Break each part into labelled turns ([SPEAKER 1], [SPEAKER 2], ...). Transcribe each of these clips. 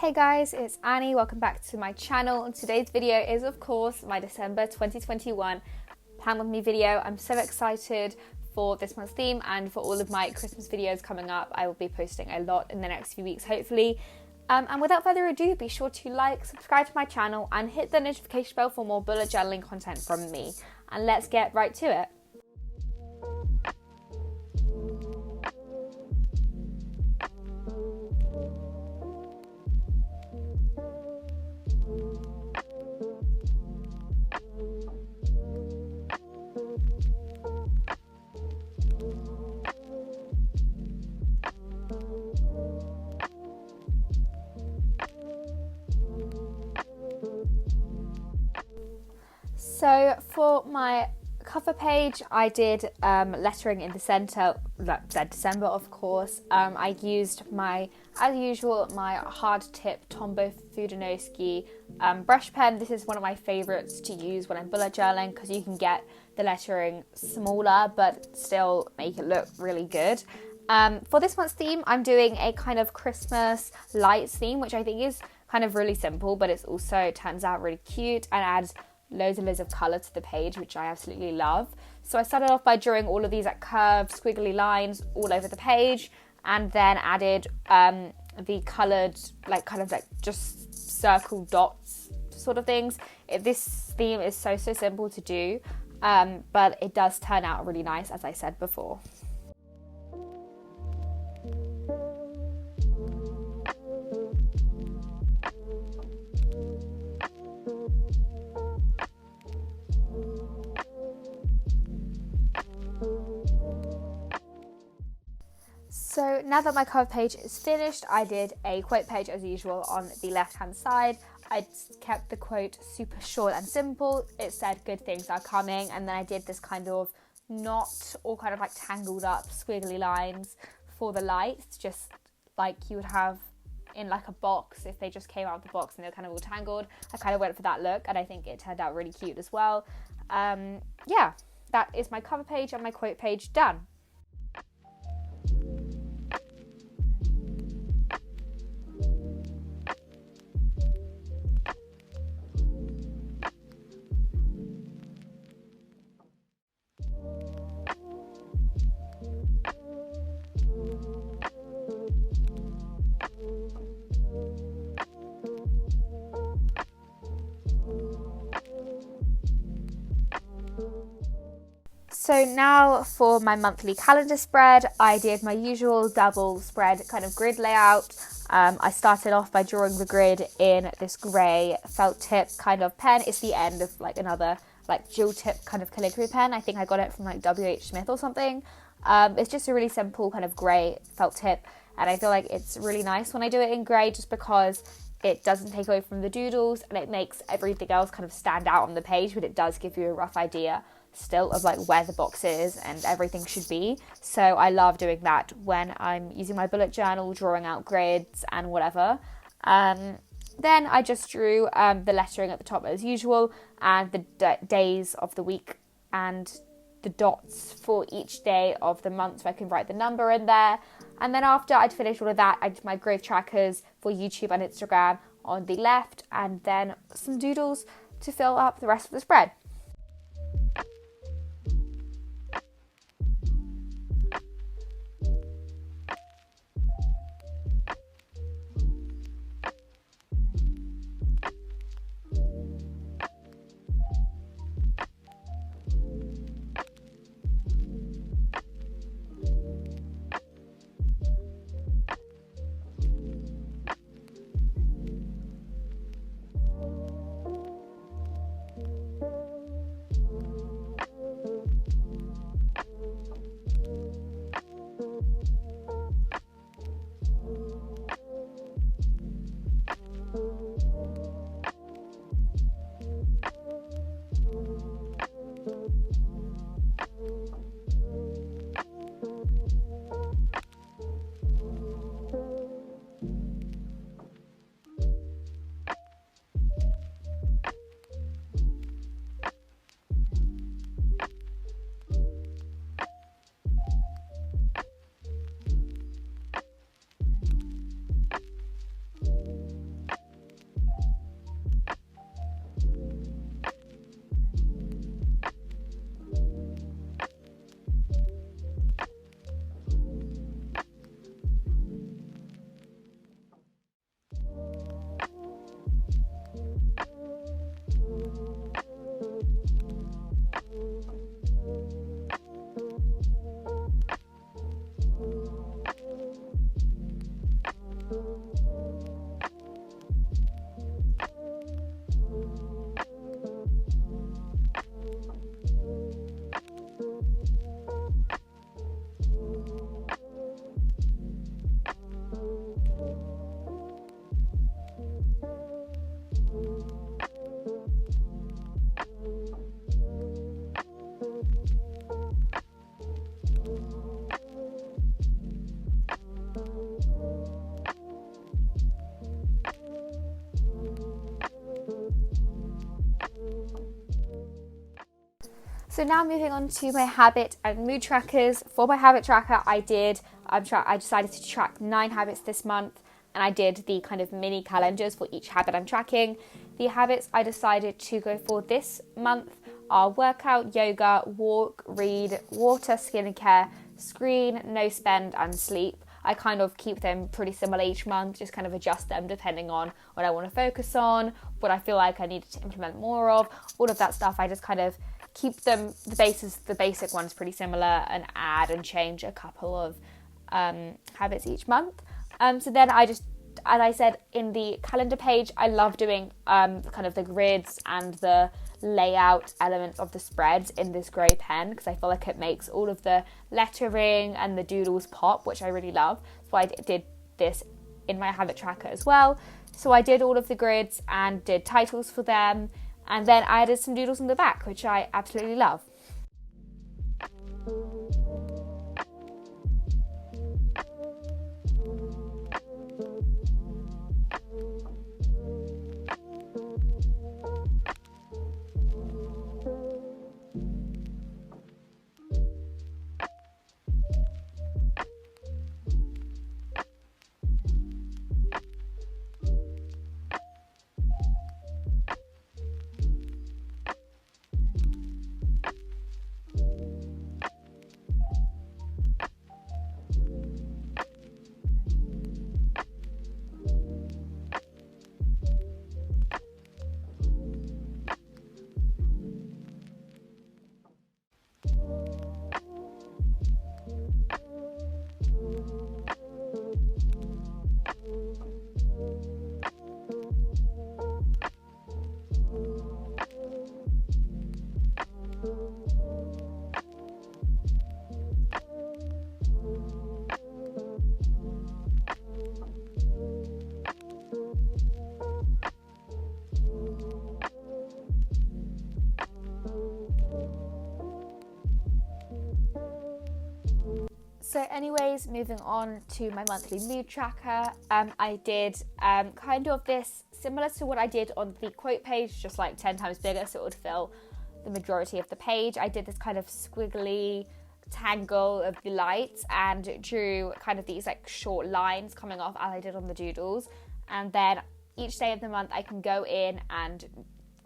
[SPEAKER 1] Hey guys, it's Annie. Welcome back to my channel. And today's video is of course my December 2021 Plan With Me video. I'm so excited for this month's theme and for all of my Christmas videos coming up. I will be posting a lot in the next few weeks hopefully. And without further ado, be sure to like, subscribe to my channel and hit the notification bell for more bullet journaling content from me. And let's get right to it. So for my cover page, I did lettering in the centre, that December of course. I used as usual, my hard tip Tombow Fudinowski brush pen. This is one of my favourites to use when I'm bullet journaling because you can get the lettering smaller but still make it look really good. For this month's theme, I'm doing a kind of Christmas lights theme, which I think is kind of really simple, but it also turns out really cute and adds loads and loads of colour to the page, which I absolutely love. So I started off by drawing all of these like curved squiggly lines all over the page, and then added the coloured kind of just circle dots sort of things. This theme is so simple to do, but it does turn out really nice, as I said before. So now that my cover page is finished, I did a quote page as usual on the left hand side. I kept the quote super short and simple. It said good things are coming, and then I did this kind of knot or kind of like tangled up squiggly lines for the lights, just like you would have in like a box if they just came out of the box and they're kind of all tangled. I kind of went for that look and I think it turned out really cute as well. Yeah, that is my cover page and my quote page done. So now for my monthly calendar spread, I did my usual double spread kind of grid layout. I started off by drawing the grid in this grey felt tip kind of pen. It's the end of like another like dual tip kind of calligraphy pen. I think I got it from like W.H. Smith or something. It's just a really simple kind of grey felt tip, and I feel like it's really nice when I do it in grey just because it doesn't take away from the doodles and it makes everything else kind of stand out on the page, but it does give you a rough idea still of like where the box is and everything should be. So I love doing that when I'm using my bullet journal, drawing out grids and whatever. Then I just drew the lettering at the top as usual, and the days of the week and the dots for each day of the month so I can write the number in there. And then after I'd finished all of that, I did my growth trackers for YouTube and Instagram on the left, and then some doodles to fill up the rest of the spread. So now moving on to my habit and mood trackers. For my habit tracker, I decided to track 9 habits this month, and I did the kind of mini calendars for each habit I'm tracking. The habits I decided to go for this month are workout, yoga, walk, read, water, skincare, screen, no spend, and sleep. I kind of keep them pretty similar each month, just kind of adjust them depending on what I want to focus on, what I feel like I need to implement more of, all of that stuff. I just kind of keep them, the basic ones pretty similar, and add and change a couple of habits each month. So then I just, as I said in the calendar page, I love doing kind of the grids and the layout elements of the spreads in this grey pen, because I feel like it makes all of the lettering and the doodles pop, which I really love. So I did this in my habit tracker as well. So I did all of the grids and did titles for them, and then I added some doodles on the back, which I absolutely love. So anyways, moving on to my monthly mood tracker, I did kind of this similar to what I did on the quote page, just like 10 times bigger, so it would fill the majority of the page. I did this kind of squiggly tangle of the lights and drew kind of these like short lines coming off as I did on the doodles. And then each day of the month I can go in and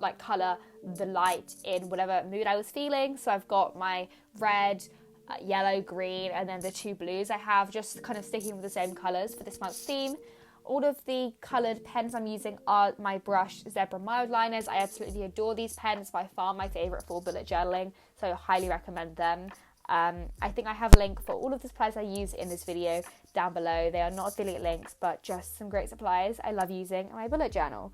[SPEAKER 1] like colour the light in whatever mood I was feeling. So I've got my red, yellow, green, and then the 2 blues I have, just kind of sticking with the same colours for this month's theme. All of the coloured pens I'm using are my Brush Zebra Mild Liners. I absolutely adore these pens, by far my favourite for bullet journaling, so I highly recommend them. I think I have a link for all of the supplies I use in this video down below. They are not affiliate links, but just some great supplies I love using in my bullet journal.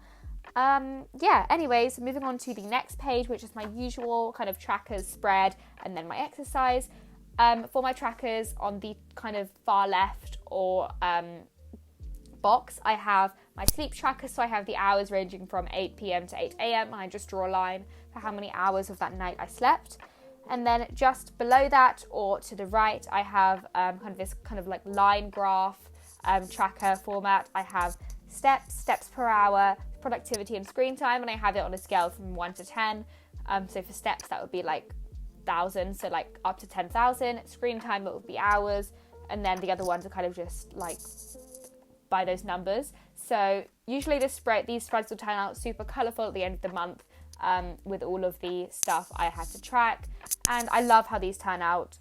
[SPEAKER 1] Anyways, moving on to the next page, which is my usual kind of trackers spread and then my exercise. For my trackers, on the kind of far left or box, I have my sleep tracker, so I have the hours ranging from 8 p.m. to 8 a.m. and I just draw a line for how many hours of that night I slept. And then just below that or to the right, I have kind of this kind of like line graph tracker format. I have steps per hour, productivity and screen time, and I have it on a scale from 1 to 10. So for steps, that would be like 1,000, so like up to 10,000. Screen time, it would be hours, and then the other ones are kind of just like by those numbers. So usually these spreads will turn out super colourful at the end of the month with all of the stuff I had to track, and I love how these turn out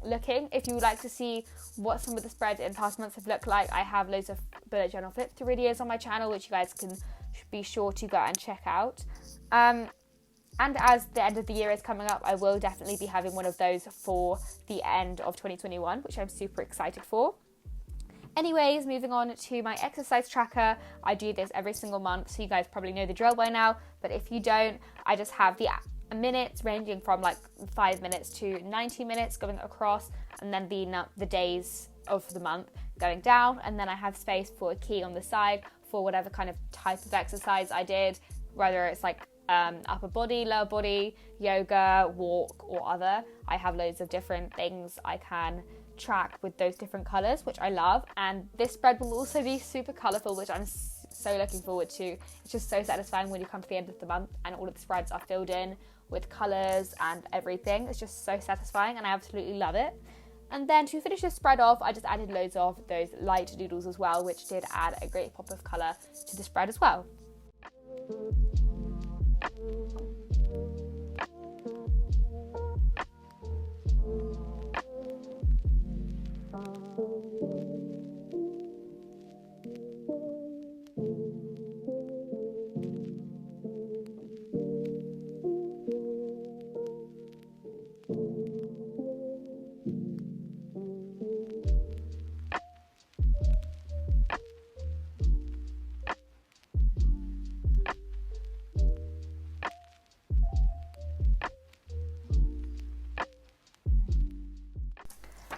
[SPEAKER 1] looking. If you would like to see what some of the spreads in past months have looked like, I have loads of bullet journal flip through videos on my channel, which you guys can be sure to go and check out. And as the end of the year is coming up, I will definitely be having one of those for the end of 2021, which I'm super excited for. Anyways, moving on to my exercise tracker. I do this every single month, so you guys probably know the drill by now. But if you don't, I just have the minutes ranging from like 5 minutes to 90 minutes going across, and then the days of the month going down. And then I have space for a key on the side for whatever kind of type of exercise I did, whether it's like upper body, lower body, yoga, walk, or other. I have loads of different things I can track with those different colours, which I love. And this spread will also be super colourful, which I'm so looking forward to. It's just so satisfying when you come to the end of the month and all of the spreads are filled in with colours and everything. It's just so satisfying and I absolutely love it. And then to finish this spread off, I just added loads of those light doodles as well, which did add a great pop of colour to the spread as well.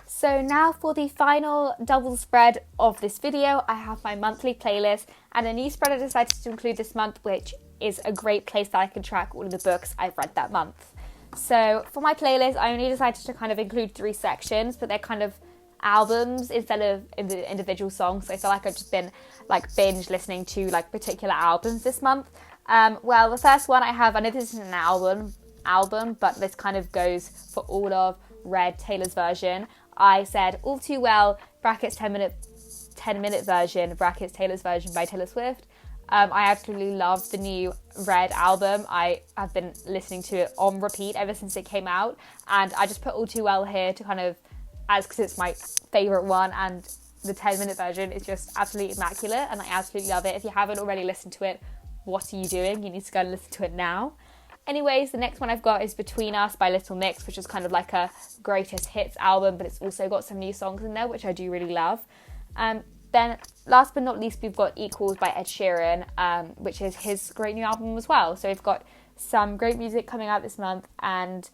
[SPEAKER 1] So now for the final double spread of this video, I have my monthly playlist and a new spread I decided to include this month, which is a great place that I can track all of the books I've read that month. So for my playlist, I only decided to kind of include 3 sections, but they're kind of albums instead of individual songs. So I feel like I've just been like binge listening to like particular albums this month. Well, the first one I know this isn't an album, but this kind of goes for all of Red, Taylor's version. I said All Too Well, brackets 10 minute version, brackets Taylor's version by Taylor Swift. I absolutely love the new Red album. I have been listening to it on repeat ever since it came out, and I just put All Too Well here to kind of, because it's my favourite one, and the 10-minute version is just absolutely immaculate and I absolutely love it. If you haven't already listened to it, what are you doing? You need to go and listen to it now. Anyways, the next one I've got is Between Us by Little Mix, which is kind of like a greatest hits album, but it's also got some new songs in there, which I do really love. Then last but not least, we've got Equals by Ed Sheeran, which is his great new album as well. So we've got some great music coming out this month, and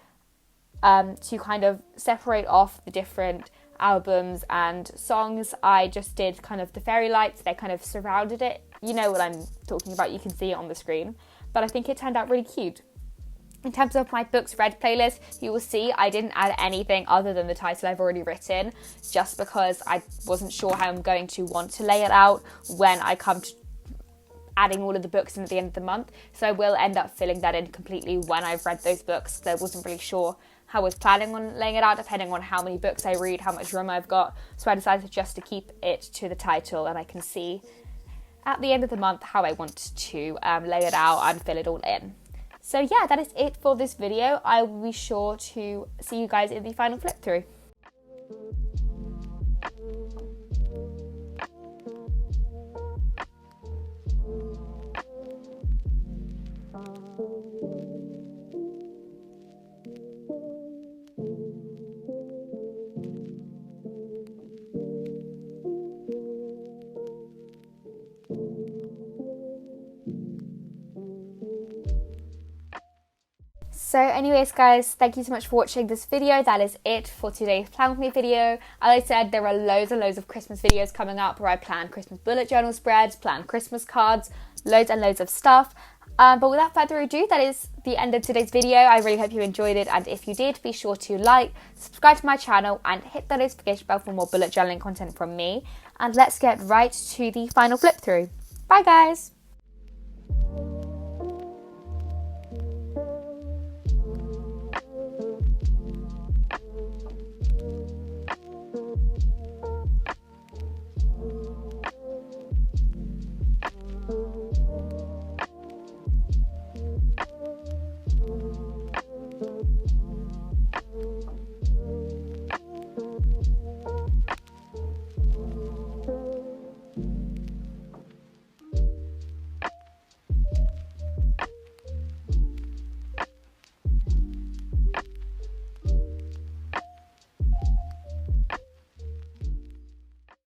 [SPEAKER 1] to kind of separate off the different albums and songs, I just did kind of the fairy lights. They kind of surrounded it. You know what I'm talking about. You can see it on the screen. But I think it turned out really cute. In terms of my books read playlist, you will see I didn't add anything other than the title I've already written, just because I wasn't sure how I'm going to want to lay it out when I come to adding all of the books in at the end of the month. So I will end up filling that in completely when I've read those books, because I wasn't really sure how I was planning on laying it out, depending on how many books I read, how much room I've got. So I decided just to keep it to the title, and I can see at the end of the month how I want to lay it out and fill it all in. So yeah, that is it for this video. I will be sure to see you guys in the final flip through. So anyways guys, thank you so much for watching this video. That is it for today's Plan With Me video. As I said, there are loads and loads of Christmas videos coming up where I plan Christmas bullet journal spreads, plan Christmas cards, loads and loads of stuff. But without further ado, that is the end of today's video. I really hope you enjoyed it, and if you did, be sure to like, subscribe to my channel and hit that notification bell for more bullet journaling content from me. And let's get right to the final flip through. Bye guys!